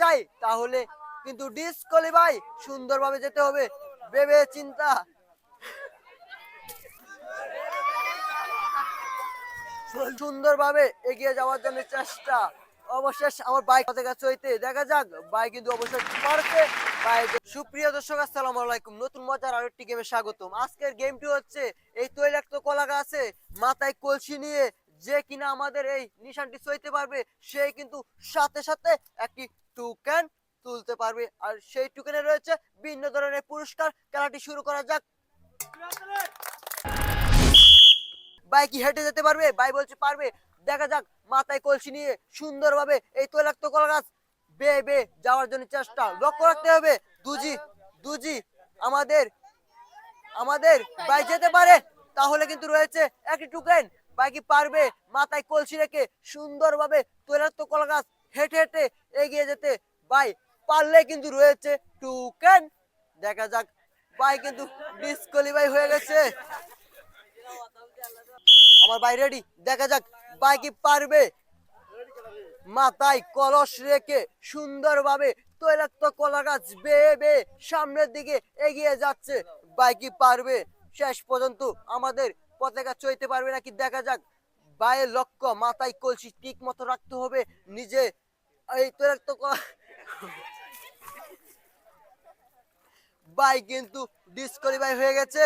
যায় তাহলে কিন্তু ডিসকোয়ালিফাই, সুন্দরভাবে যেতে হবে ভেবে চিন্তা। সুন্দরভাবে এগিয়ে যাওয়ার জন্য চেষ্টা। অবশেষ আমার বাইক হাতে কাছে হইতে দেখা যাক বাইক কিন্তু অবশ্যই পারবে। সুপ্রিয় দর্শক, আসসালামু আলাইকুম। নতুন মজার আরো একটি গেমে স্বাগতম। আজকের গেমটি হচ্ছে এই তৈলাক্ত কলা গাছে মাথায় কলসি নিয়ে যে কিনা আমাদের এই নিশানটি সইতে পারবে সে কিন্তু সাথে সাথে একটি টোকেন তুলতে পারবে, আর সেই টোকেনে রয়েছে ভিন্ন ধরনের পুরস্কার। খেলাটি শুরু করা যাক। ভাই কি হেঁটে যেতে পারবে? ভাই বলছে পারবে। দেখা যাক, মাথায় কলসি নিয়ে সুন্দরভাবে এই তৈলাক্ত কলা গাছ বেয়ে বেয়ে যাওয়ার জন্য চেষ্টা। লক্ষ্য রাখতে হবে দুজি দুজি আমাদের আমাদের ভাই যেতে পারে তাহলে কিন্তু রয়েছে একটি টোকেন। ভাই কি পারবে মাথায় কলসি রেখে সুন্দরভাবে তৈলাক্ত কলা গাছ হেঁটে হেঁটে এগিয়ে যেতে? ভাই পারলে কিন্তু রয়েছে টোকেন। দেখা যাক, ভাই কিন্তু ডিসকোয়ালিফাই হয়ে গেছে। আমার ভাই রেডি, দেখা যাক ভাই কি পারবে মাথায় কলস রেখে সুন্দরভাবে তৈলাক্ত কলা গাছ বেয়ে বেয়ে সামনের দিকে এগিয়ে যাচ্ছে। ভাই কি পারবে শেষ পর্যন্ত আমাদের পতাকা চইতে পারবে নাকি? দেখা যাক। ভাইয়ের লক্ষ্য মাথায় কলসি ঠিক মতো রাখতে হবে নিজে এই তৈলাক্ত কলা। ভাই কিন্তু ডিসকোয়ালিফাই হয়ে গেছে।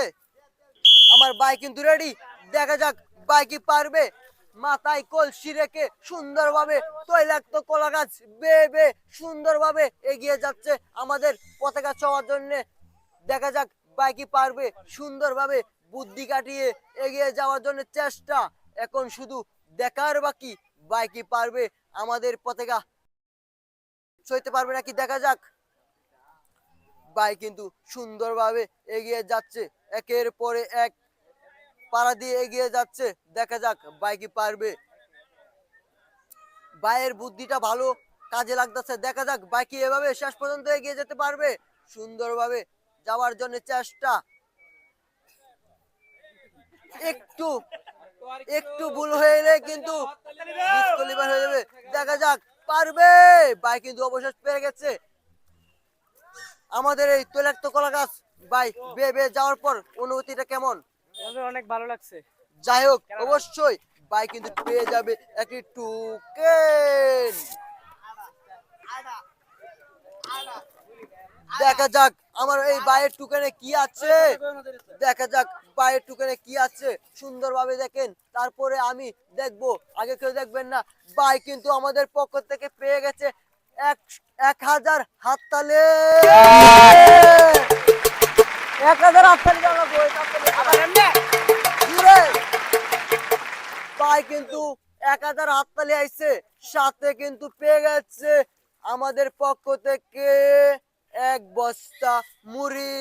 আমার ভাই কিন্তু রেডি, দেখা যাক ভাই কি পারবে মাথায় কলসি রেখে সুন্দরভাবে তৈলাক্ত কলা গাছ বেয়ে বেয়ে সুন্দরভাবে এগিয়ে যাচ্ছে আমাদের পতাকা ছোঁয়ার জন্য। দেখা যাক ভাই কি পারবে সুন্দরভাবে বুদ্ধি কাটিয়ে এগিয়ে যাওয়ার জন্য চেষ্টা। এখন শুধু দেখার বাকি ভাই কি পারবে আমাদের পতাকা ছুঁইতে পারবে নাকি? দেখা যাক। ভাই কিন্তু সুন্দরভাবে এগিয়ে যাচ্ছে, একের পরে এক পাড়া দিয়ে এগিয়ে যাচ্ছে। দেখা যাক ভাই কি পারবে। ভাইয়ের বুদ্ধিটা ভালো কাজে লাগতেছে। দেখা যাক ভাই কি এভাবে শেষ পর্যন্ত এগিয়ে যেতে পারবে। সুন্দরভাবে যাওয়ার জন্য চেষ্টা। একটু একটু ভুল হয়ে গেলে কিন্তু ডিসকোয়ালিফাই হয়ে যাবে। দেখা যাক পারবে। ভাই কিন্তু অবশেষ পেরে গেছে। আমাদের এই তৈলাক্ত কলা গাছ ভাই বেয়ে বেয়ে যাওয়ার পর অনুভূতিটা কেমন? অনেক ভালো লাগছে। যাই হোক, অবশ্যই ভাই কিন্তু পেয়ে যাবে একটি টোকেন। দেখা যাক আমার এই ভাইয়ের টোকেনে কি আছে। দেখা যাক ভাইয়ের টোকেনে কি আছে। সুন্দরভাবে দেখেন, তারপরে আমি দেখবো। আগে কেউ দেখবেন না। ভাই কিন্তু আমাদের পক্ষ থেকে পেয়ে গেছে 1000 হাততালি। 1000 হাততালি জানাবো। ভাই কিন্তু 1000 হাততালি আইছে, সাথে কিন্তু পেয়ে গেছে আমাদের পক্ষ থেকে এক বস্তা মুড়ি।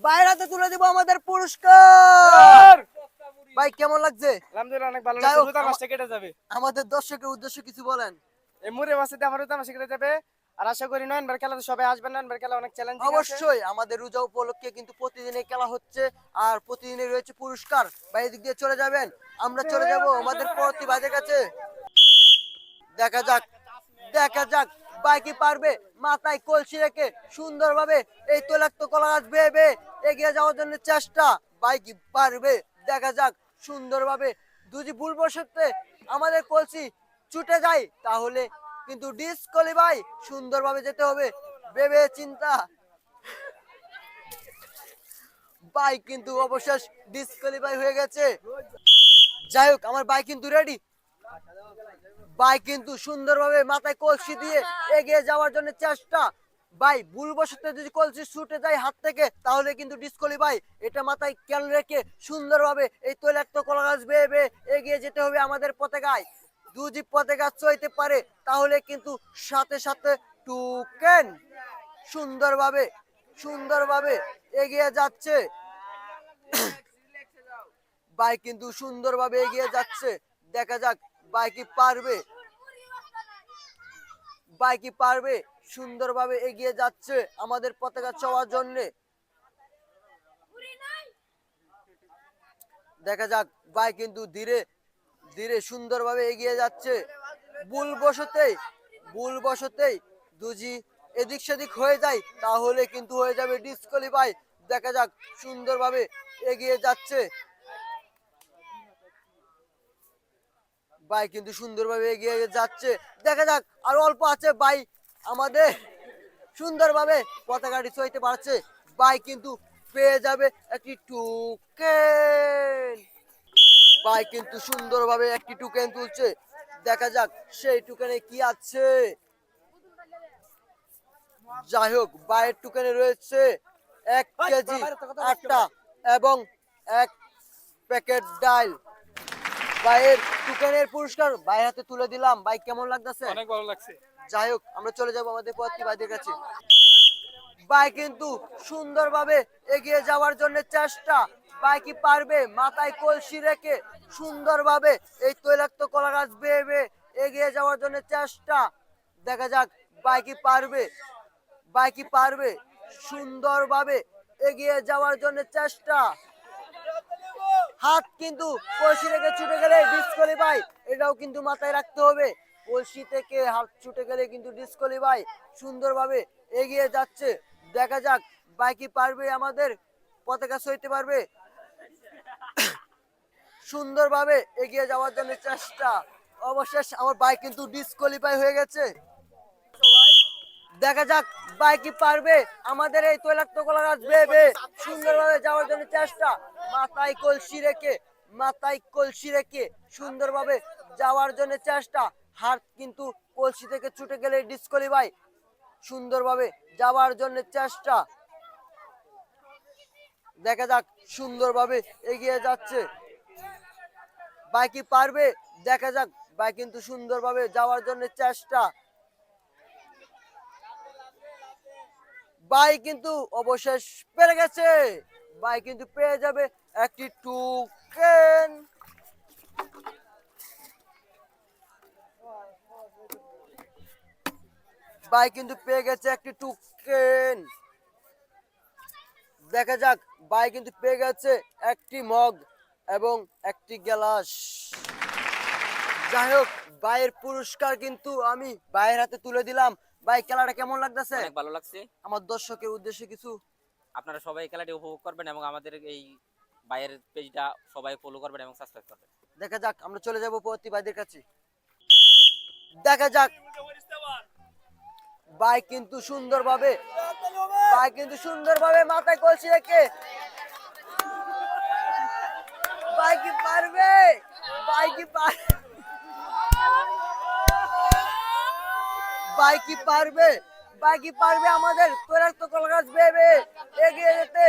ভাইয়ের হাতে তুলে দিব আমাদের পুরস্কার। ভাই কেমন লাগছে? আলহামদুলিল্লাহ অনেক ভালো যাই লাগছে। হোক, রোজা মাসটা কেটে যাবে। আমাদের দর্শকের উদ্দেশ্যে কিছু বলেন। এই মুড়ে মাসে দিয়ে আমার রোজা মাসে কেটে যাবে। আর আশা করি নয়নবার খেলাতে সবাই আসবেন। নয়নবার খেলা অনেক চ্যালেঞ্জিং আছে। অবশ্যই আমাদের রোজা উপলক্ষে কিন্তু প্রতিদিনই খেলা হচ্ছে, আর প্রতিদিনই রয়েছে পুরস্কার। ভাই এদিক দিয়ে চলে যাবেন, আমরা চলে যাব আমাদের পরবর্তী ভাইদের কাছে। দেখা যাক, দেখা যাক ভাই কি পারবে মাথায় কলসি রেখে সুন্দরভাবে এই তৈলাক্ত কলা গাছ বেয়ে বেয়ে এগিয়ে যাওয়ার জন্য চেষ্টা। ভাই কি পারবে? দেখা যাক সুন্দরভাবে। যদি ভুলবশত আমাদের কলসি ছুটে যায় তাহলে কিন্তু ডিসকোয়ালিফাই, সুন্দরভাবে যেতে হবে ভেবে চিন্তা। ভাই কিন্তু অবশেষ ডিসকোয়ালিফাই হয়ে গেছে। যাই হোক, আমার ভাই কিন্তু রেডি। ভাই কিন্তু সুন্দরভাবে মাথায় কলসি দিয়ে এগিয়ে যাওয়ার জন্য চেষ্টা। ভাই ভুলবশত যদি কলসি ছুটে যায় হাত থেকে তাহলে কিন্তু ডিসকোয়ালিফাই। এটা মাথায় খেয়াল রেখে সুন্দরভাবে এই তৈলাক্ত কলা গাছ বেয়ে বেয়ে এগিয়ে যেতে হবে আমাদের পতাকায়। দুজি পতাকা চইতে পারে তাহলে কিন্তু সাথে সাথে টোকেন। সুন্দরভাবে সুন্দরভাবে এগিয়ে যাচ্ছে। ভাই কিন্তু সুন্দরভাবে এগিয়ে যাচ্ছে। দেখা যাক ভাই কি পারবে। ভাই কি পারবে সুন্দরভাবে এগিয়ে যাচ্ছে আমাদের পতাকা ছোঁয়ার জন্য। দেখা যাক ভাই কিন্তু ধীরে ধীরে সুন্দরভাবে এগিয়ে যাচ্ছে। ভুলবশতে ভুলবশতেই দুজি এদিক সেদিক হয়ে যায় তাহলে কিন্তু হয়ে যাবে ডিসকোয়ালিফাই। দেখা যাক সুন্দরভাবে এগিয়ে যাচ্ছে ভাই, কিন্তু সুন্দরভাবে এগিয়ে যাচ্ছে। দেখা যাক আর অল্প আছে ভাই, আমাদের সুন্দরভাবে পতাকাটি ছুঁইতে পারছে ভাই, কিন্তু পেয়ে যাবে একটি টোকেন। ভাই কিন্তু সুন্দরভাবে একটি টোকেন তুলছে। দেখা যাক সেই টোকেনে কি আছে। যাই হোক ভাইয়ের টোকেনে রয়েছে 1 কেজি আটা এবং 1 প্যাকেট ডাল। ভাইয়ের টোকেনের পুরস্কার ভাইয়ের হাতে তুলে দিলাম। ভাই কেমন লাগতেছে? অনেক ভালো লাগছে। যাই হোক আমরা চলে যাব আমাদের পরবর্তী ভাইদের কাছে। ভাই কিন্তু সুন্দরভাবে এগিয়ে যাওয়ার জন্য চেষ্টা। ভাই কি পারবে মাথায় কলসি রেখে সুন্দরভাবে এই তৈলাক্ত কলা গাছ বেয়ে বেয়ে এগিয়ে যাওয়ার জন্য চেষ্টা। দেখা যাক ভাই কি পারবে, ভাই কি পারবে সুন্দরভাবে এগিয়ে যাওয়ার জন্য চেষ্টা। হাত কিন্তু কলসি রেখে ছুটে গেলে ডিসকোয়ালিফাই, এটাও কিন্তু মাথায় রাখতে হবে। কলসি থেকে হাত ছুটে গেলে কিন্তু ডিসকোয়ালিফাই। সুন্দরভাবে এগিয়ে যাচ্ছে। দেখা যাক ভাই কি পারবে আমাদের পতাকা সইতে পারবে। সুন্দরভাবে এগিয়ে যাওয়ার জন্য চেষ্টা। অবশেষ আমার ভাই কিন্তু ডিসকোয়ালিফাই হয়ে গেছে। দেখা যাক ভাই কি পারবে আমাদের এই তৈলাক্ত কলা গাছ বেয়ে বেয়ে সুন্দরভাবে যাওয়ার জন্য চেষ্টা। মাথায় কলসি রেখে, মাথায় কলসি রেখে সুন্দরভাবে যাওয়ার জন্য চেষ্টা। হাত কিন্তু কলসি থেকে ছুটে গেলে ডিসকোয়ালিফাই। সুন্দরভাবে যাওয়ার জন্য চেষ্টা। দেখা যাক সুন্দরভাবে এগিয়ে যাচ্ছে ভাই কি পারবে। দেখা যাক ভাই কিন্তু সুন্দরভাবে যাওয়ার জন্য চেষ্টা। ভাই কিন্তু অবশেষ পেরে গেছে। ভাই কিন্তু পেয়ে যাবে একটি টোকেন। ভাই কিন্তু পেয়ে গেছে একটি টোকেন। দেখা যাক ভাই কিন্তু পেয়ে গেছে একটি মগ এবং একটি গ্লাস। যাই হোক ভাইয়ের পুরস্কার কিন্তু আমি ভাইয়ের হাতে তুলে দিলাম। ভাই খেলাটা কেমন লাগতেছে? অনেক ভালো লাগছে। আমার দর্শকের উদ্দেশ্যে কিছু। আপনারা সবাই এই খেলাটি উপভোগ করবেন এবং আমাদের এই বাইরের পেজটা সবাই ফলো করবেন এবং সাবস্ক্রাইব করবেন। দেখা যাক আমরা চলে যাব পরবর্তী ভাইদের কাছে। দেখা যাক ভাই কিন্তু সুন্দরভাবে, ভাই কিন্তু সুন্দরভাবে মাথায় কলসি রেখে ভাই কি পারবে, ভাই কি পারবে, ভাই কি পারবে, ভাই কি পারবে আমাদের তৈলাক্ত কলা গাছ বেয়ে বেয়ে এগিয়ে যেতে।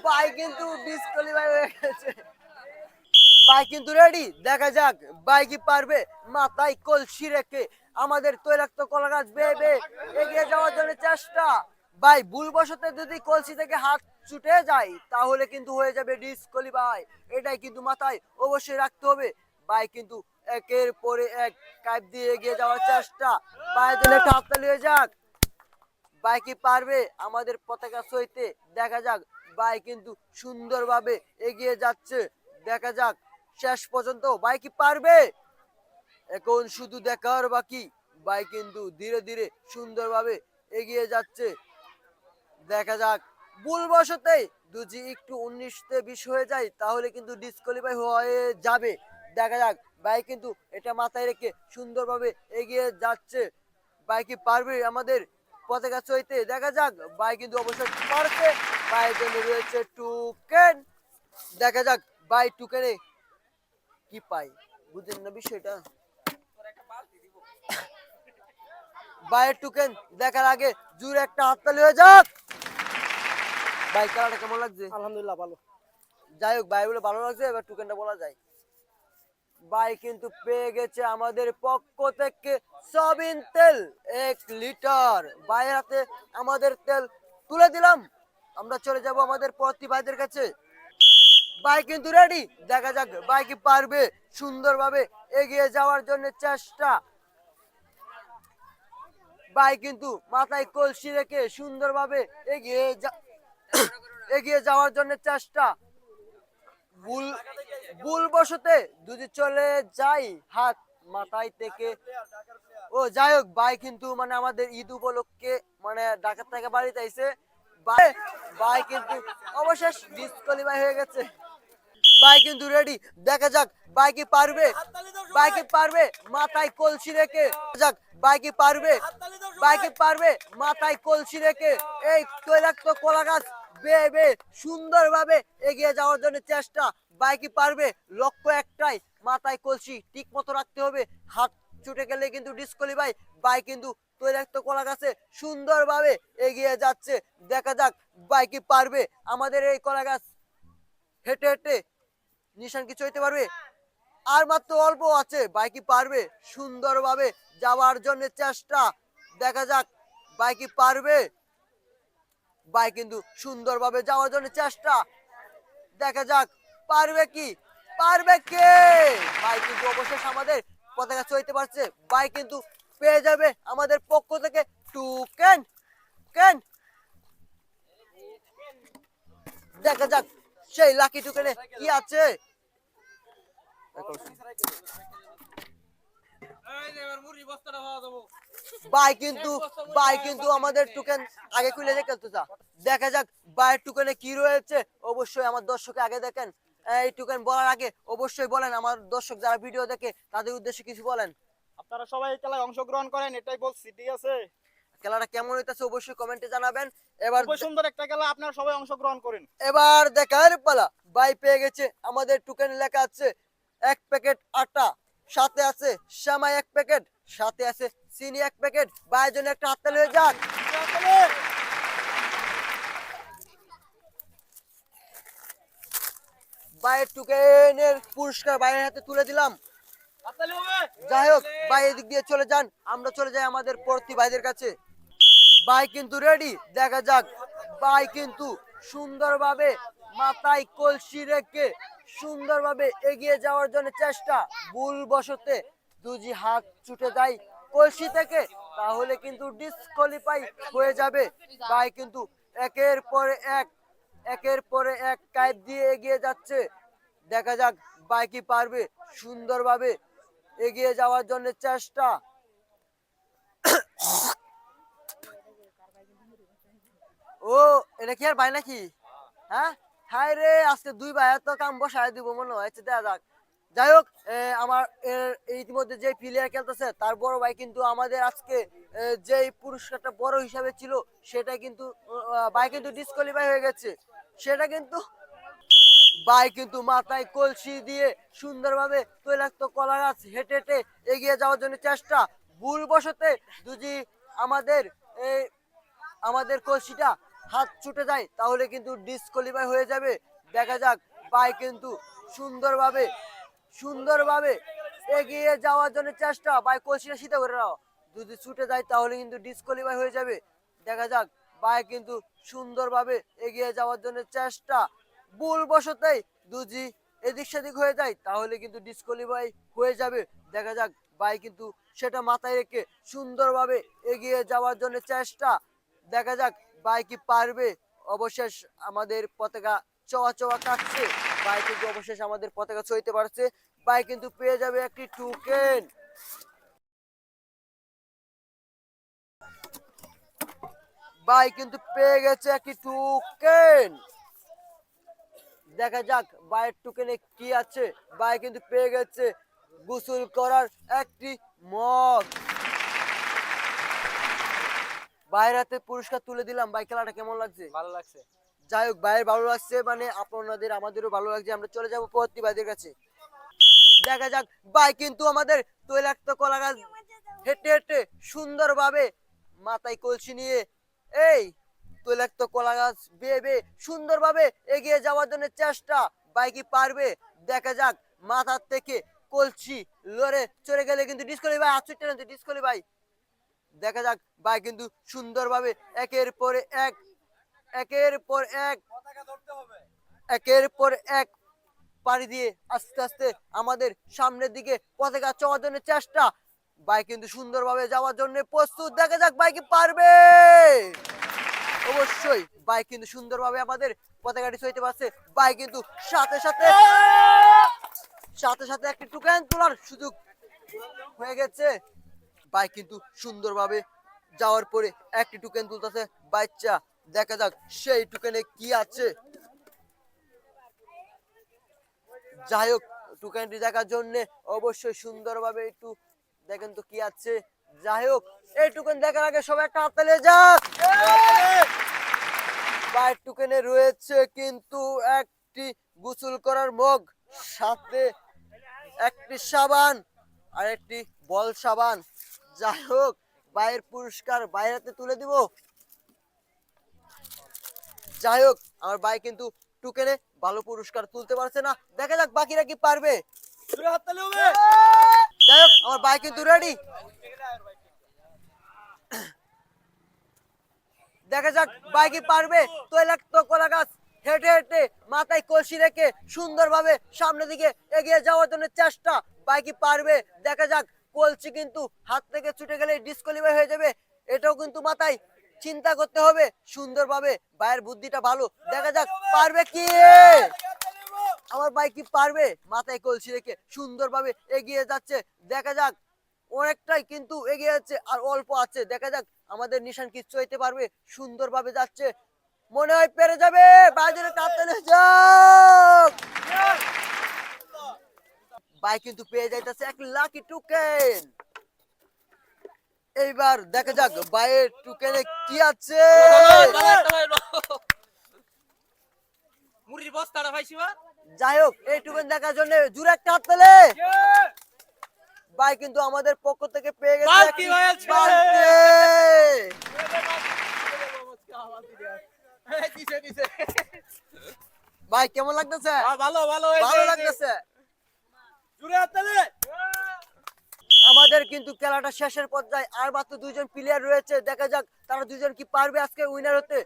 ভাই কিন্তু ডিসকোয়ালিফাই হয়ে গেছে। ভাই কিন্তু রেডি। দেখা যাক ভাই কি পারবে মাথায় কলসি রেখে আমাদের তৈলাক্ত কলা গাছ বেয়ে বেয়ে এগিয়ে যাওয়ার জন্য চেষ্টা। ভাই ভুলবশত যদি কলসি থেকে হাত ছুটে যায় তাহলে কিন্তু হয়ে যাবে ডিসকোয়ালিফাই। এটাই কিন্তু মাথায় অবশ্যই রাখতে হবে। ভাই কিন্তু একের পরে এক কাইপ দিয়ে এগিয়ে যাওয়ার চেষ্টা। ভাইয়ের জন্য একটা হাততালি হয়ে যাক। ভাই কি পারবে আমাদের পতাকা সইতে। দেখা যাক ভাই কিন্তু সুন্দরভাবে এগিয়ে যাচ্ছে। দেখা যাক শেষ পর্যন্ত ভাই কি পারবে। এখন শুধু দেখার বাকি। ভাই কিন্তু ধীরে ধীরে সুন্দরভাবে এগিয়ে যাচ্ছে। দেখা যাক ভুলবশতেই দুজি একটু 19-20 হয়ে যায় তাহলে কিন্তু ডিসকোয়ালিফাই হয়ে যাবে। দেখা যাক ভাই কিন্তু এটা মাথায় রেখে সুন্দরভাবে এগিয়ে যাচ্ছে। ভাই কি পারবে আমাদের পতাকা চইতে। দেখা যাক ভাই কিন্তু অবশ্যই পারছে। ভাইয়ের জন্য রয়েছে টোকেন। দেখা যাক ভাই টোকেনে কি পাই, বুঝলেন না বিষয়টা। ভাইয়ের টোকেন দেখার আগে জোরে একটা হাততালি হয়ে যাক। ভাই খেলাটা কেমন লাগছে? আলহামদুলিল্লাহ ভালো। যাই হোক ভাই বলে ভালো লাগছে। এবার টোকেনটা বলা যায়। ভাই কিন্তু পেয়ে গেছে আমাদের পক্ষ থেকে সয়াবিন তেল 1 লিটার। ভাইয়ের হাতে আমাদের তেল তুলে দিলাম। আমরা চলে যাব আমাদের পরবর্তী ভাইদের কাছে। ভাই কিন্তু রেডি। দেখা যাক ভাই কি পারবে সুন্দরভাবে এগিয়ে যাওয়ার জন্য চেষ্টা। ভাই কিন্তু মাথায় কলসি রেখে সুন্দরভাবে এগিয়ে যাওয়ার জন্য চেষ্টা। ভুল ভুলবশতে যদি চলে যাই হাত মাথায় থেকে। ও যাই হোক, ভাই কিন্তু মানে আমাদের ঈদ উপলক্ষে মানে ঢাকা থেকে বাড়িতে আইছে। ভাই ভাই কিন্তু অবশেষ ডিসকোয়ালিফাই হয়ে গেছে। ভাই কিন্তু রেডি, দেখা যাক ভাই কি পারবে, ভাই কি পারবে মাথায় কলসি রেখে। যাক ভাই কি পারবে, ভাই কি পারবে মাথায় কলসি রেখে এই তৈলাক্ত কলা গাছ বেয়ে বেয়ে সুন্দরভাবে এগিয়ে যাওয়ার জন্য চেষ্টা। ভাই কি পারবে, লক্ষ্য একটাই, মাথায় কলসি ঠিক মতো রাখতে হবে। হাত ছুটে গেলে কিন্তু ডিসকোয়ালিফাই। ভাই কিন্তু তৈলাক্ত কলা গাছে সুন্দরভাবে এগিয়ে যাচ্ছে। দেখা যাক ভাই কি পারবে আমাদের এই কলা গাছ হেঁটে হেঁটে নিশান কিছু হইতে পারবে। আর মাত্র অল্প আছে, ভাই কি পারবে সুন্দরভাবে যাওয়ার জন্য চেষ্টা। দেখা যাক ভাই কি পারবে, ভাই কিন্তু সুন্দরভাবে যাওয়ার জন্য চেষ্টা। দেখা যাক পারবে কি, পারবে কে। ভাই কিন্তু অবশেষে আমাদের পতাকা চড়তে পারছে। ভাই কিন্তু পেয়ে যাবে আমাদের পক্ষ থেকে টোকেন কেন। দেখা যাক সেই লাকি টোকেনে কি আছে। ভাই কিন্তু আমাদের টোকেন আগে খুলে দেখে তো যা। দেখা যাক ভাইয়ের টোকেনে কি রয়েছে। অবশ্যই আমার দর্শক আগে দেখেন। এই টোকেন বলার আগে অবশ্যই বলেন, আমার দর্শক যারা ভিডিও দেখে তাদের উদ্দেশ্যে কিছু বলেন। আপনারা সবাই এই খেলায় অংশগ্রহণ করেন, এটাই বলছি, ঠিক আছে? খেলাটা কেমন হইতাছে অবশ্যই কমেন্টে জানাবেন। এবার খুব সুন্দর একটা খেলা, আপনারা সবাই অংশগ্রহণ করেন। এবার দেখার পালা। ভাই পেয়ে গেছে আমাদের টোকেন, লেখা আছে 1 প্যাকেট আটা, সাথে আছে সেমাই 1 প্যাকেট, সাথে আছে চিনি 1 প্যাকেট। ভাইয়ের জন্য একটা হাততালি হয়ে যাক। ভাইয়ের টোকেনের পুরস্কার ভাইয়ের হাতে তুলে দিলাম। যাই হোক ভাই এদিক দিয়ে চলে যান, আমরা চলে যাই আমাদের পরবর্তী ভাইদের কাছে। ভাই কিন্তু রেডি, দেখা যাক ভাই কিন্তু সুন্দরভাবে মাথায় কলসি রেখে সুন্দরভাবে এগিয়ে যাওয়ার জন্য চেষ্টা। ভুলবশতে দুজি হাত ছুটে যায় কলসি থেকে, তাহলে কিন্তু ডিসকোয়ালিফাই হয়ে যাবে। ভাই কিন্তু একের পরে এক কাইপ দিয়ে এগিয়ে যাচ্ছে। দেখা যাক ভাই কি পারবে সুন্দরভাবে এগিয়ে যাওয়ার জন্য চেষ্টা। ও এটা কি আর ভাই নাকি? হ্যাঁ হাই রে, আজকে দুই ভাই তো কাম বসায় দিব মনে হচ্ছে, দেখা যাক। যাই হোক আমার ইতিমধ্যে যে প্লেয়ার খেলতেছে তার বড় ভাই কিন্তু আমাদের আজকে যে পুরস্কারটা বড় হিসাবে ছিল সেটা কিন্তু ভাই কিন্তু ডিসকোয়ালিফাই হয়ে গেছে। সেটা কিন্তু ভাই কিন্তু মাথায় কলসি দিয়ে সুন্দরভাবে তৈলাক্ত কলা গাছ হেঁটে হেঁটে এগিয়ে যাওয়ার জন্য চেষ্টা। ভুলবশতে যদি আমাদের এই আমাদের কলসিটা হাত ছুটে যায় তাহলে কিন্তু ডিসকোয়ালিফাই হয়ে যাবে। দেখা যাক ভাই কিন্তু সুন্দরভাবে সুন্দরভাবে এগিয়ে যাওয়ার জন্য চেষ্টা। ভাই কলসিটা সিধা করে নাও, যদি ছুটে যায় তাহলে কিন্তু ডিসকোয়ালিফাই হয়ে যাবে। দেখা যাক ভাই কিন্তু সুন্দরভাবে এগিয়ে যাওয়ার জন্য চেষ্টা। ভুলবশতেই দুজি এদিক সেদিক হয়ে যায় তাহলে কিন্তু ডিসকোয়ালিফাই হয়ে যাবে। দেখা যাক ভাই কিন্তু সেটা মাথায় রেখে সুন্দরভাবে এগিয়ে যাওয়ার জন্য চেষ্টা। দেখা যাক ভাই কি পারবে। অবশেষ আমাদের পতাকা চওয়া চওয়া কাটছে, ভাই কিন্তু অবশেষ আমাদের পতাকা চইতে পারছে। ভাই কিন্তু পেয়ে যাবে একটি টোকেন। ভাই কিন্তু পেয়ে গেছে একটি টোকেন। দেখা যাক ভাইয়ের টোকেনে কি আছে। ভাই কিন্তু পেয়ে গেছে গোসল করার একটি মগ। ভাইয়ের হাতে পুরস্কার তুলে দিলাম। ভাই খেলাটা কেমন লাগছে? ভালো লাগছে। যাই হোক ভাইয়ের ভালো লাগছে মানে আপনাদের আমাদেরও ভালো লাগছে। আমরা চলে যাবো পরবর্তী ভাইদের কাছে। দেখা যাক ভাই কিন্তু আমাদের তৈলাক্ত কলা গাছ হেঁটে হেঁটে সুন্দরভাবে মাথায় কলসি নিয়ে এই তৈলাক্ত কলা গাছ বেয়ে বেয়ে সুন্দরভাবে এগিয়ে যাওয়ার জন্য চেষ্টা। ভাই কি পারবে? দেখা যাক মাথার থেকে কলসি লড়ে চলে গেলে কিন্তু ডিসকোয়ালিফাই। ভাই ডিসকোয়ালিফাই। দেখা যাক ভাই কিন্তু সুন্দরভাবে একের পর এক একের পর এক একের পর এক পাড়ি দিয়ে আস্তে আস্তে আমাদের সামনের দিকে পতাকা চড়ার জন্য চেষ্টা। ভাই কিন্তু সুন্দরভাবে যাওয়ার জন্য প্রস্তুত। দেখা যাক ভাই কি পারবে। অবশ্যই বাইক কিন্তু সুন্দরভাবে আমাদের পতাকাটি ছড়াইতে পারছে। বাইক কিন্তু সাথে সাথে সাথে সাথে একটি টোকেন তোলার সুযোগ হয়ে গেছে। বাইক কিন্তু সুন্দরভাবে যাওয়ার পরে একটি টোকেন তুলতেছে বাচ্চা। দেখা যাক সেই টোকেনে কি আছে। যাই হোক, টোকেনটি দেখার জন্য অবশ্যই সুন্দরভাবে একটু দেখেন তো কি আছে। যাই হোক, এই টোকেন দেখার আগে সবাই একটা হাত তালিয়ে যাক। বাইক টোকেনে রয়েছে কিন্তু একটি গোসল করার মগ, সাথে একটি সাবান আর একটি বল সাবান। যাই হোক, বাইরের পুরস্কার বাইরেতে তুলে দিব। যাই হোক, আমার ভাই কিন্তু টুকেনে ভালো পুরস্কার তুলতে পারছে না। দেখা যাক বাকিরা কি পারবে। যাই হোক, আমার ভাই কিন্তু রেডি। দেখা যাক ভাই কি পারবে। তৈলাক্ত কলা গাছ হেঁটে হেঁটে মাথায় কলসি রেখে সুন্দরভাবে সামনের দিকে এগিয়ে যাওয়ার জন্য চেষ্টা। ভাই কি পারবে। দেখা যাক, কলসি কিন্তু হাত থেকে ছুটে গেলে ডিসকোয়ালিফাই হয়ে যাবে। এটাও কিন্তু মাথায় চিন্তা করতে হবে সুন্দরভাবে। ভাইয়ের বুদ্ধিটা ভালো। দেখা যাক পারবে কি। আমার ভাই কি পারবে। মাথায় কলসি রেখে সুন্দরভাবে এগিয়ে যাচ্ছে। দেখা যাক, অনেকটাই কিন্তু এগিয়ে যাচ্ছে আর অল্প আছে। দেখা যাক আমাদের নিশান কিচ্ছু হইতে পারবে। সুন্দরভাবে যাচ্ছে, মনে হয় পেরে যাবে। বাইরে টানতে যাক, ভাই কিন্তু পেয়ে যাইতেছে এক লাকি টোকেন। এইবার দেখা যাক ভাইয়ের টোকেনে কি আছে। মুড়ির বস্তাটা ভাই শিবা। যাই হোক, এই টোকেন দেখার জন্য জোরে একটা হাত তালে। ভাই কিন্তু আমাদের পক্ষ থেকে পেয়ে গেছে বালতি একটি হয়েছে। বালতি। ভাই কেমন লাগতেছে। ভালো ভালো ভালো লাগতেছে। আমাদের কিন্তু খেলাটা শেষের পর্যায়ে, আর মাত্র দুইজন প্লেয়ার রয়েছে। দেখা যাক তারা দুইজন কি পারবে আজকে উইনার হতে।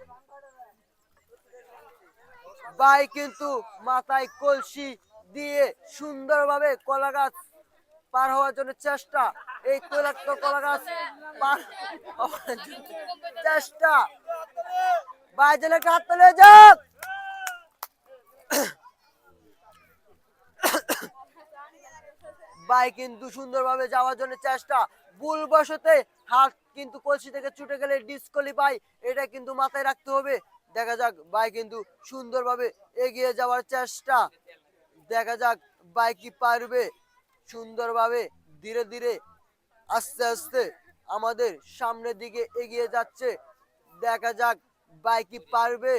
ভাই কিন্তু মাথায় কলসি দিয়ে সুন্দরভাবে কলা গাছ পার হওয়ার জন্য চেষ্টা। এই তৈলাক্ত কলা গাছ পার হওয়ার জন্য চেষ্টা। ভাই যেন একটা হাত তুলে যাক। ভাই কিন্তু সুন্দরভাবে যাওয়ার জন্য চেষ্টা। ভুলবশতে হাত কিন্তু কলসি থেকে ছুটে গেলে ডিসকোয়ালিফাই। এটা কিন্তু মাথায় রাখতে হবে। দেখা যাক ভাই কিন্তু সুন্দরভাবে এগিয়ে যাওয়ার চেষ্টা। দেখা যাক ভাই কি পারবে। সুন্দরভাবে ধীরে ধীরে আস্তে আস্তে আমাদের সামনের দিকে এগিয়ে যাচ্ছে। দেখা যাক ভাই কি পারবে।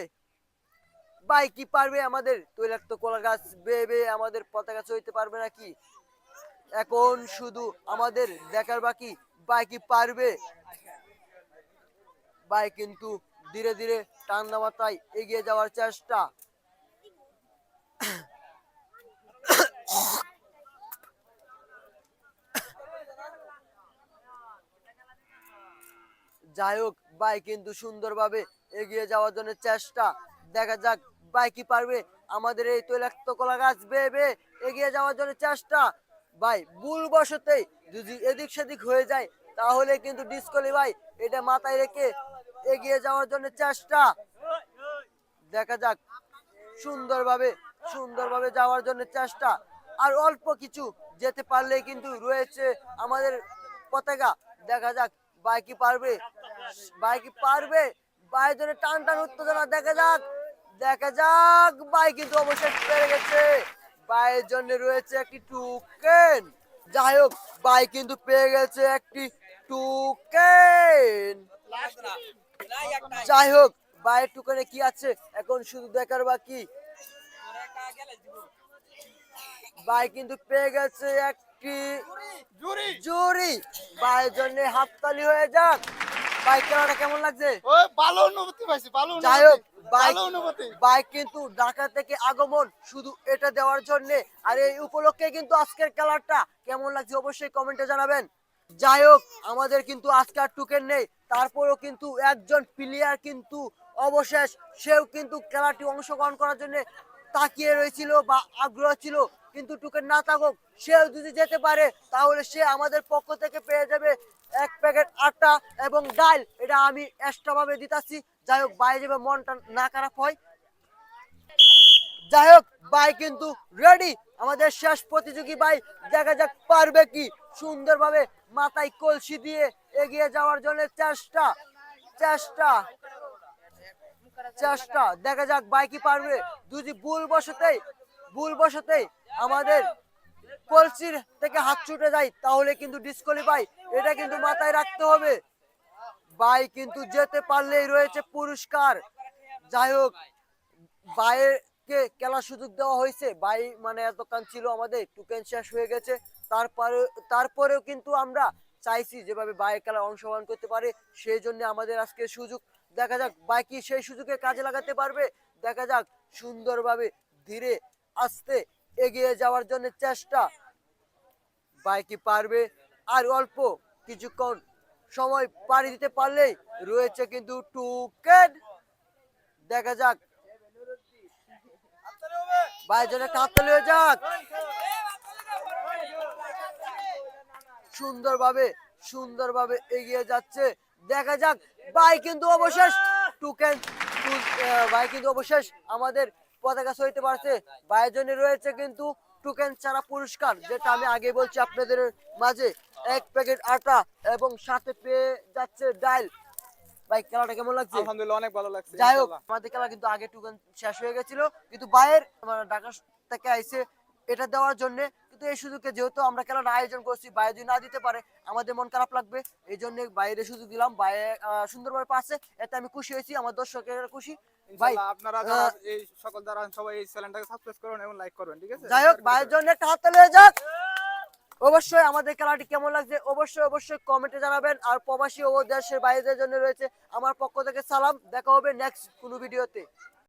ভাই কি পারবে আমাদের তৈলাক্ত কলা গাছ বেয়ে বেয়ে আমাদের পতাকা চড়তে পারবে নাকি। এখন শুধু আমাদের দেখার বাকি ভাই কি পারবে। ভাই কিন্তু ধীরে ধীরে ঠান্ডা মাথায় এগিয়ে যাওয়ার চেষ্টা। যাই হোক, ভাই কিন্তু সুন্দরভাবে এগিয়ে যাওয়ার জন্য চেষ্টা। দেখা যাক ভাই কি পারবে আমাদের এই তৈলাক্ত কলা গাছ বেয়ে বেয়ে এগিয়ে যাওয়ার জন্য চেষ্টা। ভাই ভুলবশতে যদি এদিক সেদিক হয়ে যায় তাহলে কিন্তু ডিসকোয়ালিফাই। এটা মাথায় রেখে এগিয়ে যাওয়ার জন্য চেষ্টা। দেখা যাক সুন্দরভাবে সুন্দরভাবে যাওয়ার জন্য চেষ্টা। আর অল্প কিছু যেতে পারলে কিন্তু রয়েছে আমাদের পতাকা। দেখা যাক ভাই কি পারবে। ভাই কি পারবে। ভাইয়ের জন্য টান টান উত্তেজনা। দেখা যাক, দেখা যাক ভাই কিন্তু অবশ্যই পেরে গেছে। ভাইয়ের জন্য রয়েছে একটি টোকেন। যাই হোক, ভাই কিন্তু পেয়ে গেছে একটি টোকেন। যাই হোক, ভাইয়ের টোকেনে কি আছে এখন শুধু দেখার বাকি। ভাই কিন্তু পেয়ে গেছে একটি জুরি। ভাইয়ের জন্য হাততালি হয়ে যাক। ভাই খেলাটা কেমন লাগছে। ভালো অনুভূতি পাইছি, ভালো যাই হোক, বাইক অনুভূতি। বাইক কিন্তু ঢাকা থেকে আগমন শুধু এটা দেওয়ার জন্য। আর এই উপলক্ষে কিন্তু আজকের খেলাটা কেমন লাগছে অবশ্যই কমেন্টে জানাবেন। যাই হোক, আমাদের কিন্তু আজকে আর টোকেন নেই। তারপরেও কিন্তু একজন প্লেয়ার কিন্তু অবশেষ সেও কিন্তু খেলাটি অংশগ্রহণ করার জন্য তাকিয়ে রয়েছিল বা আগ্রহ ছিল। কিন্তু টোকেন না থাকুক, সেও যদি যেতে পারে তাহলে সে আমাদের পক্ষ থেকে পেয়ে যাবে এক প্যাকেট আটা এবং ডাল। এটা আমি এক্সট্রা ভাবে দিতাছি। যাই হোক ভাই যেভাবে মনটা না খারাপ হয়। যাই হোক ভাই কিন্তু রেডি, আমাদের শেষ প্রতিযোগী ভাই, দেখা যাক পারবে কি সুন্দরভাবে মাথায় কলসি দিয়ে এগিয়ে যাওয়ার জন্য চেষ্টা চেষ্টা চেষ্টা দেখা যাক ভাই কি পারবে। যদি ভুল বসতেই আমাদের কলসির থেকে হাত ছুটে যায় তাহলে কিন্তু ডিসকোয়ালিফাই, এটা কিন্তু মাথায় রাখতে হবে। ভাই কিন্তু যেতে পারলেই রয়েছে পুরস্কার। যাই হোক ভাইকে খেলার সুযোগ দেওয়া হয়েছে, ভাই মানে এতক্ষণ ছিল আমাদের টোকেন শেষ হয়ে গেছে, তারপরেও কিন্তু আমরা চাইছি যেভাবে ভাই খেলায় অংশগ্রহণ করতে পারে, সেই জন্য আমাদের আজকে সুযোগ। দেখা যাক ভাই কি সেই সুযোগে কাজে লাগাতে পারবে। দেখা যাক সুন্দরভাবে ধীরে আস্তে এগিয়ে যাওয়ার জন্য চেষ্টা, ভাই কি পারবে। আর অল্প কিছুক্ষণ সময় পাড়ি দিতে পারলেই রয়েছে কিন্তু টোকেন। দেখা যাক ভাই জন্য কাতলে হয়ে যাক, সুন্দরভাবে এগিয়ে যাচ্ছে। দেখা যাক ভাই কিন্তু অবশেষ টোকেন, ভাই কিন্তু অবশেষ আমাদের পতাকা সইতে পারছে। ভাইয়ের জন্য রয়েছে কিন্তু টোকেন ছাড়া পুরস্কার, যেটা আমি আগে বলছি আপনাদের মাঝে, 1 প্যাকেট আটা এবং সাথে পেয়ে যাচ্ছে ডাল। ভাই খেলাটা কেমন লাগছে? আলহামদুলিল্লাহ অনেক ভালো লাগছে। যাই হোক আমাদের খেলা কিন্তু আগে টোকেন শেষ হয়ে গেছিল, কিন্তু ভাইয়ের মানে ঢাকা থেকে আইছে এটা দেওয়ার জন্য, কিন্তু এই সুযোগে যেহেতু আমরা খেলাটা আয়োজন করছি, ভাই যদি না দিতে পারে আমাদের মন খারাপ লাগবে, এই জন্য বাইরে সুযোগ দিলাম। ভাই সুন্দরভাবে পারছে, এতে আমি খুশি হয়েছি, আমার দর্শকেরা খুশি। ভাই ইনশাআল্লাহ আপনারা যারা এই সকল যারা সবাই এই চ্যানেলটাকে সাবস্ক্রাইব করুন এবং লাইক করবেন, ঠিক আছে? যাই হোক ভাইয়ের জন্য একটা হাততালি হয়ে যাক। অবশ্যই আমাদের খেলাটি কেমন লাগছে অবশ্যই কমেন্টে জানাবেন। আর প্রবাসী ও দেশের বাইরের জন্য রয়েছে আমার পক্ষ থেকে সালাম। দেখা হবে নেক্সট কোনো ভিডিওতে।